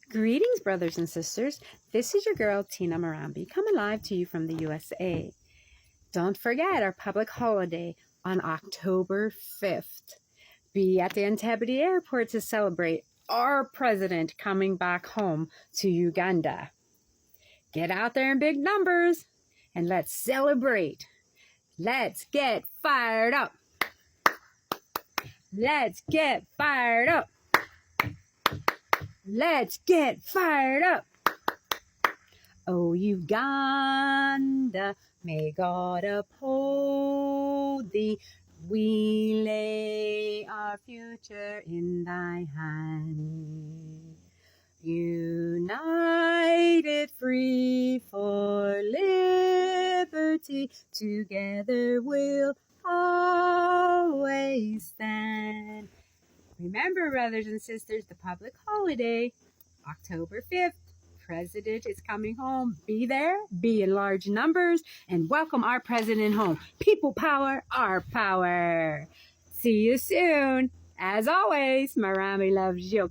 Greetings, brothers and sisters. This is your girl, Tina Marambi, coming live to you from the USA. Don't forget our public holiday on October 5th. Be at the Entebbe Airport to celebrate our president coming back home to Uganda. Get out there in big numbers and let's celebrate. Let's get fired up. Let's get fired up. Let's get fired up. Oh, Uganda, may God uphold thee. We lay our future in thy hand. United, free for liberty, together we'll always stand. Remember, brothers and sisters, the public holiday, October 5th, President is coming home. Be there, be in large numbers, and welcome our president home. People power, our power. See you soon. As always, Marami loves you.